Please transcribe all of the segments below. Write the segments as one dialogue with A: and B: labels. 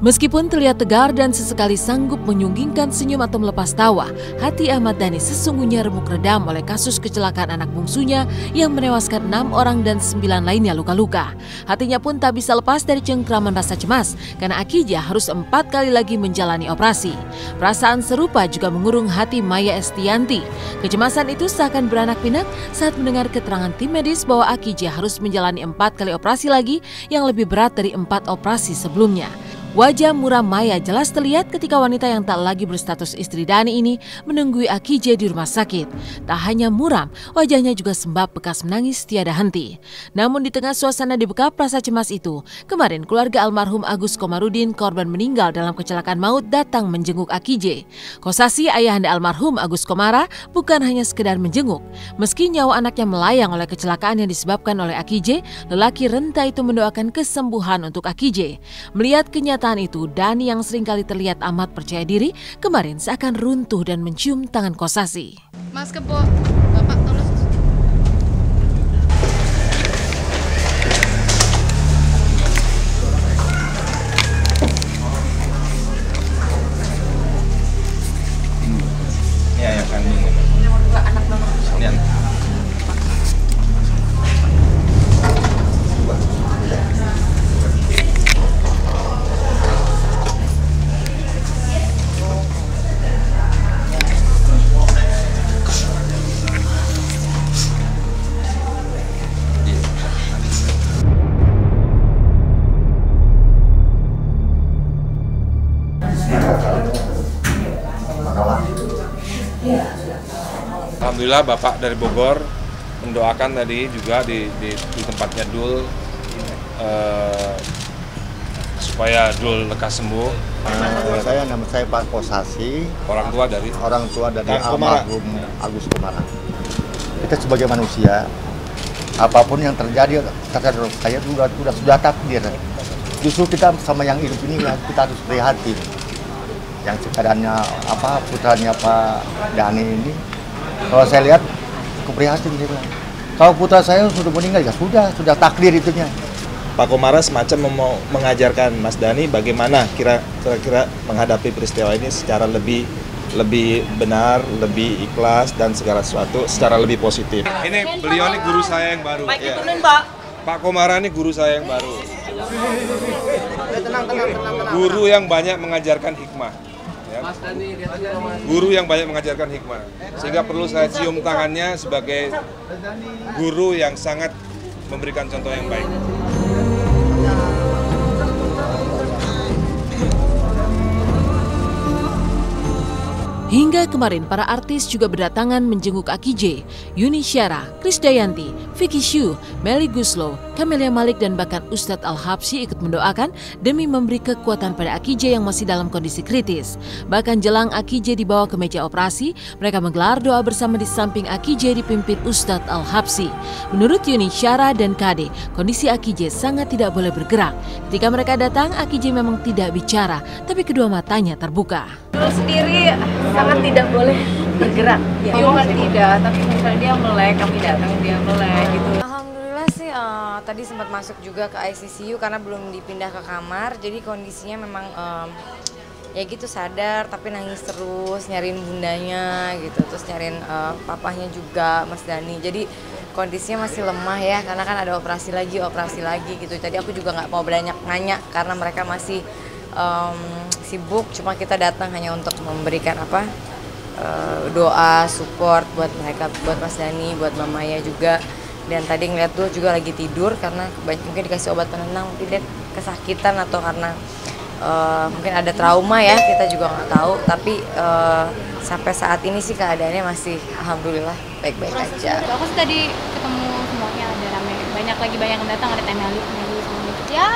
A: Meskipun terlihat tegar dan sesekali sanggup menyunggingkan senyum atau melepas tawa, hati Ahmad Dhani sesungguhnya remuk redam oleh kasus kecelakaan anak bungsunya yang menewaskan 6 orang dan 9 lainnya luka-luka. Hatinya pun tak bisa lepas dari cengkraman rasa cemas karena Akijah harus 4 kali lagi menjalani operasi. Perasaan serupa juga mengurung hati Maya Estianti. Kecemasan itu seakan beranak pinak saat mendengar keterangan tim medis bahwa Akijah harus menjalani 4 kali operasi lagi yang lebih berat dari 4 operasi sebelumnya. Wajah muram Maya jelas terlihat ketika wanita yang tak lagi berstatus istri Dhani ini menunggui Akijah di rumah sakit. Tak hanya muram, wajahnya juga sembab bekas menangis tiada henti. Namun di tengah suasana dibekap rasa cemas itu, kemarin keluarga almarhum Agus Komarudin, korban meninggal dalam kecelakaan maut, datang menjenguk Akijah. Kosasi ayahanda almarhum Agus Komara bukan hanya sekedar menjenguk. Meski nyawa anaknya melayang oleh kecelakaan yang disebabkan oleh Akijah, lelaki renta itu mendoakan kesembuhan untuk Akijah. Melihat kenyataan itu, Dhani yang seringkali terlihat amat percaya diri, kemarin seakan runtuh dan mencium tangan Kosasi.
B: Mas Kepo, Bapak tolong.
C: Ya, yang kandung.
B: Anak nomor.
C: Ini Alhamdulillah Bapak dari Bogor mendoakan tadi juga di tempatnya Dul supaya Dul lekas sembuh.
D: Nama saya Pak Kosasi.
C: Orang tua dari
D: almarhum Agus Komara. Kita sebagai manusia, apapun yang terjadi terhadap saya sudah takdir. Justru kita sama yang hidup ini kita harus prihatin. Yang keadaannya putranya Pak Dhani ini, kalau saya lihat keprihatin gitu. Kalau putra saya sudah meninggal ya sudah takdir itunya.
E: Pak Komara semacam mau mengajarkan Mas Dhani bagaimana kira-kira menghadapi peristiwa ini secara lebih benar, lebih ikhlas dan segala sesuatu secara lebih positif.
C: Ini beliau ini guru saya yang baru.
B: Baik, turunin, Pak.
C: Pak Komara ini guru saya yang baru.
B: Tenang.
C: Guru yang banyak mengajarkan hikmah. Ya. Guru yang banyak mengajarkan hikmah. Sehingga perlu saya cium tangannya sebagai guru yang sangat memberikan contoh yang baik.
A: Hingga kemarin para artis juga berdatangan menjenguk Akijah. Yuni Syara, Krisdayanti, Vicky Shu, Melly Guslow, Camelia Malik dan bahkan Ustadz Al-Habsyi ikut mendoakan demi memberi kekuatan pada Akijah yang masih dalam kondisi kritis. Bahkan jelang Akijah dibawa ke meja operasi, mereka menggelar doa bersama di samping Akijah dipimpin Ustadz Al-Habsyi. Menurut Yuni Syara dan Kade, kondisi Akijah sangat tidak boleh bergerak. Ketika mereka datang, Akijah memang tidak bicara, tapi kedua matanya terbuka.
B: Dulu sendiri sangat tidak boleh bergerak. Cuma tidak, tapi misalnya dia melek, kami datang dia melek gitu.
F: Alhamdulillah sih tadi sempat masuk juga ke ICU karena belum dipindah ke kamar. Jadi kondisinya memang ya gitu sadar tapi nangis terus, nyariin bundanya gitu. Terus nyariin papahnya juga, Mas Dhani. Jadi kondisinya masih lemah ya karena kan ada operasi lagi gitu. Jadi aku juga nggak mau banyak nanya karena mereka masih sibuk, cuma kita datang hanya untuk memberikan doa, support buat mereka, buat Mas Dhani, buat Mbak Maya juga. Dan tadi ngeliat tuh juga lagi tidur karena mungkin dikasih obat penenang, mungkin dia kesakitan atau karena mungkin ada trauma ya, kita juga nggak tahu. Tapi sampai saat ini sih keadaannya masih alhamdulillah baik-baik aja.
G: Aku sih tadi ketemu semuanya ada rame, banyak yang datang, ada Temeli ya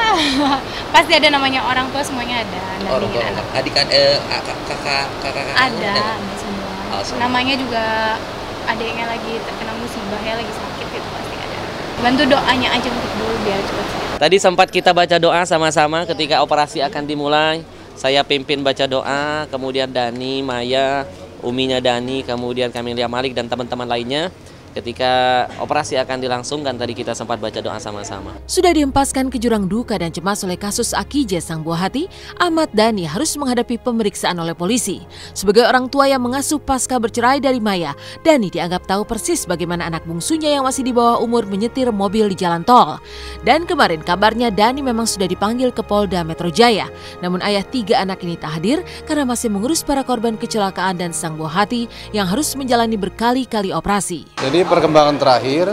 G: pasti ada namanya orang tua semuanya ada.
H: Orang tua, adik kakak
G: ada semua. Namanya juga adiknya lagi terkena musibah ya, lagi sakit itu pasti ada. Bantu doanya aja untuk dulu biar cepat.
H: Tadi sempat kita baca doa sama-sama ketika operasi akan dimulai. Saya pimpin baca doa, kemudian Dhani, Maya, uminya Dhani, kemudian Camelia Malik dan teman-teman lainnya. ketika operasi akan dilangsungkan tadi kita sempat baca doa sama-sama.
A: Sudah dihempaskan ke jurang duka dan cemas oleh kasus Akije sang buah hati, Ahmad Dhani harus menghadapi pemeriksaan oleh polisi. Sebagai orang tua yang mengasuh pasca bercerai dari Maya, Dhani dianggap tahu persis bagaimana anak bungsunya yang masih di bawah umur menyetir mobil di jalan tol. Dan kemarin kabarnya Dhani memang sudah dipanggil ke Polda Metro Jaya. Namun ayah 3 anak ini tak hadir karena masih mengurus para korban kecelakaan dan sang buah hati yang harus menjalani berkali-kali operasi.
I: Jadi perkembangan terakhir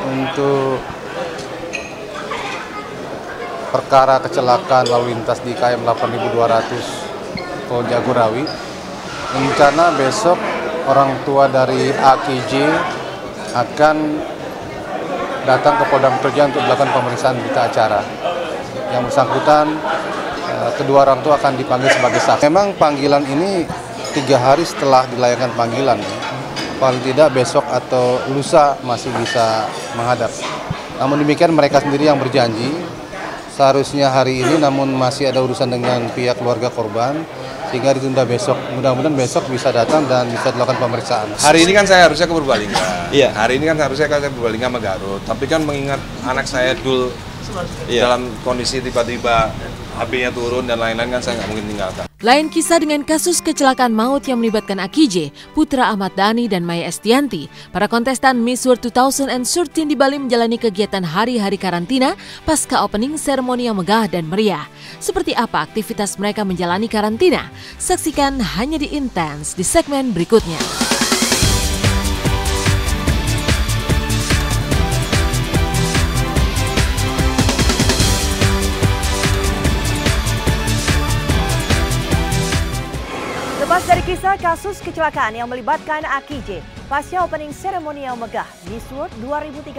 I: untuk perkara kecelakaan lalu lintas di KM 8200 Tol Jagorawi, rencana besok orang tua dari AKJ akan datang ke Polda Metro Jaya untuk melakukan pemeriksaan berita acara. Yang bersangkutan, kedua orang tua akan dipanggil sebagai saksi. Memang panggilan ini 3 hari setelah dilayangkan panggilan. Paling tidak besok atau lusa masih bisa menghadap. Namun demikian mereka sendiri yang berjanji seharusnya hari ini, namun masih ada urusan dengan pihak keluarga korban sehingga ditunda besok. Mudah-mudahan besok bisa datang dan bisa dilakukan pemeriksaan.
C: Hari ini kan saya harusnya ke Purbalingga.
E: Iya.
C: Hari ini kan harusnya saya ke Purbalingga sama Garut. Tapi kan mengingat anak saya Dul dalam kondisi tiba-tiba HP-nya turun dan lain-lain, kan saya nggak mungkin tinggalkan.
A: Lain kisah dengan kasus kecelakaan maut yang melibatkan Akije, putra Ahmad Dhani dan Maya Estianti. Para kontestan Miss World 2013 di Bali menjalani kegiatan hari-hari karantina pasca opening seremoni yang megah dan meriah. Seperti apa aktivitas mereka menjalani karantina? Saksikan hanya di Intense di segmen berikutnya.
J: Lepas dari kisah kasus kecelakaan yang melibatkan Akije, pasca opening seremoni yang megah Miss World 2013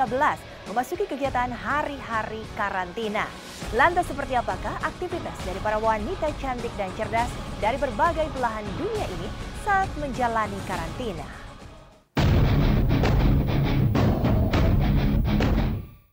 J: memasuki kegiatan hari-hari karantina. Lantas seperti apakah aktivitas dari para wanita cantik dan cerdas dari berbagai belahan dunia ini saat menjalani karantina?